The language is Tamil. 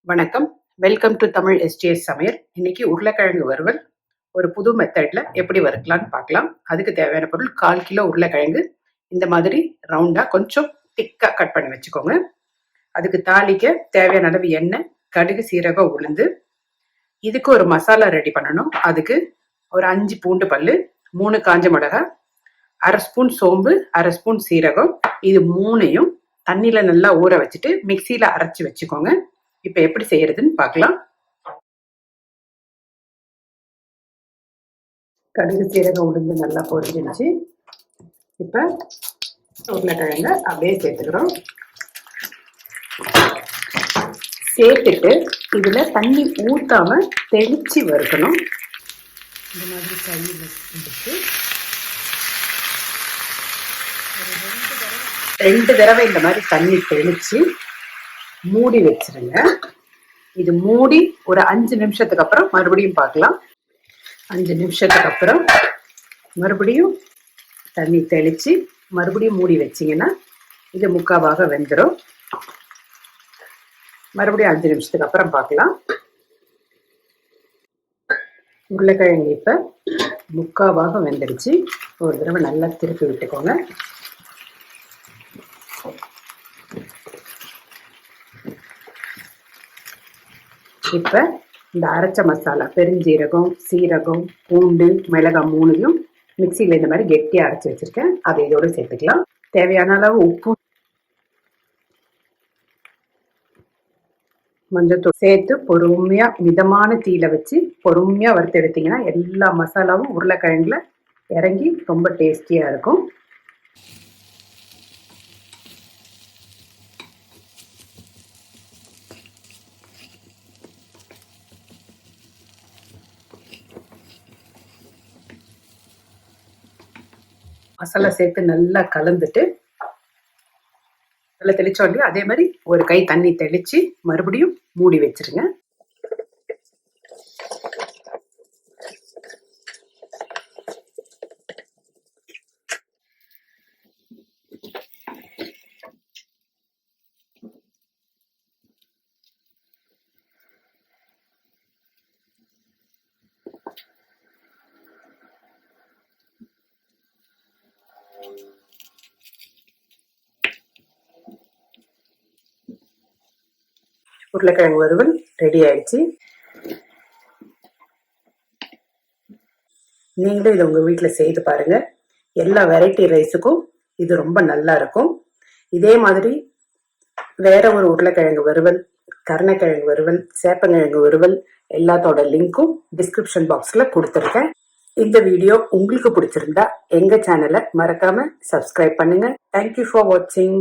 வணக்கம். வெல்கம் டு தமிழ் எஸ்டிஎஸ் சமையல். இன்னைக்கு உருளைக்கிழங்கு வறுவல் ஒரு புது மெத்தட்ல எப்படி வறுக்கலாம்னு பார்க்கலாம். அதுக்கு தேவையான பொருள் 1/4 கிலோ உருளைக்கிழங்கு இந்த மாதிரி ரவுண்டா கொஞ்சம் திக்கா கட் பண்ணி வச்சுக்கோங்க. அதுக்கு தாளிக்க தேவையான அளவு எண்ணெய், கடுகு, சீரகம், உளுந்து. இதுக்கு ஒரு மசாலா ரெடி பண்ணணும். அதுக்கு ஒரு 5 பூண்டு பல்லு, 3 காஞ்ச மிளகாய், 1/2 ஸ்பூன் சோம்பு, 1/2 ஸ்பூன் சீரகம். இது மூணையும் தண்ணியில நல்லா ஊற வச்சுட்டு மிக்சியில அரைச்சி வச்சுக்கோங்க. இப்ப எப்படி செய்யறதுன்னு பார்க்கலாம். கடுகு, சீரகம், உளுந்து நல்லா பொரிஞ்சிருச்சு. இப்ப உருளைக்கிழங்க அப்படியே சேர்த்துக்கிறோம். சேர்த்துட்டு இதுல தண்ணி ஊத்தாம தெளிச்சு வறுக்கணும். இந்த மாதிரி கையில் எடுத்து 2 தடவை இந்த மாதிரி தண்ணி தெளிச்சு மூடி வச்சிருங்க. இது மூடி ஒரு 5 நிமிஷத்துக்கு அப்புறம் மறுபடியும் பார்க்கலாம். 5 நிமிஷத்துக்கு அப்புறம் மறுபடியும் தண்ணி தெளிச்சு மறுபடியும் மூடி வச்சிங்கன்னா இது முக்காவாக வெந்துடும். மறுபடியும் 5 நிமிஷத்துக்கு அப்புறம் பார்க்கலாம். உருளைக்கிழங்கு இப்ப முக்காவாக வெந்துடுச்சு. ஒரு தடவை நல்லா திருப்பி விட்டுக்கோங்க. இப்ப இந்த அரைச்ச மசாலா, பெருஞ்சீரகம், சீரகம், பூண்டு, மிளகாய் 3யும் மிக்சியில இந்த மாதிரி கெட்டியா அரைச்சி வச்சிருக்கேன். அதை இதோட சேர்த்துக்கலாம். தேவையான அளவு உப்பு, மஞ்சத்தூள் சேர்த்து பொறுமையா மிதமான தீயில வச்சு பொறுமையா வறுத்து எடுத்தீங்கன்னா எல்லா மசாலாவும் உருளைக்கிழங்குல இறங்கி ரொம்ப டேஸ்டியா இருக்கும். மசாலா சேர்த்து நல்லா கலந்துட்டு நல்லா தெளிச்சோம் இல்லையா, அதே மாதிரி ஒரு கை தண்ணி தெளிச்சு மறுபடியும் மூடி வச்சிருங்க. உருளைக்கிழங்கு வறுவல் ரெடி ஆயிடுச்சு. நீங்களும் இதை உங்க வீட்டுல செய்து பாருங்க. எல்லா வெரைட்டி ரைஸுக்கும் இது ரொம்ப நல்லா இருக்கும். இதே மாதிரி வேற ஒரு உருளைக்கிழங்கு வறுவல், கருணைக்கிழங்கு வறுவல், சேப்பங்கிழங்கு வறுவல் எல்லாத்தோட லிங்க்கும் டிஸ்கிரிப்ஷன் பாக்ஸ்ல கொடுத்துருக்கேன். இந்த வீடியோ உங்களுக்கு பிடிச்சிருந்தா எங்க சேனலை மறக்காம சப்ஸ்கிரைப் பண்ணுங்க. தேங்க்யூ ஃபார் வாட்சிங்.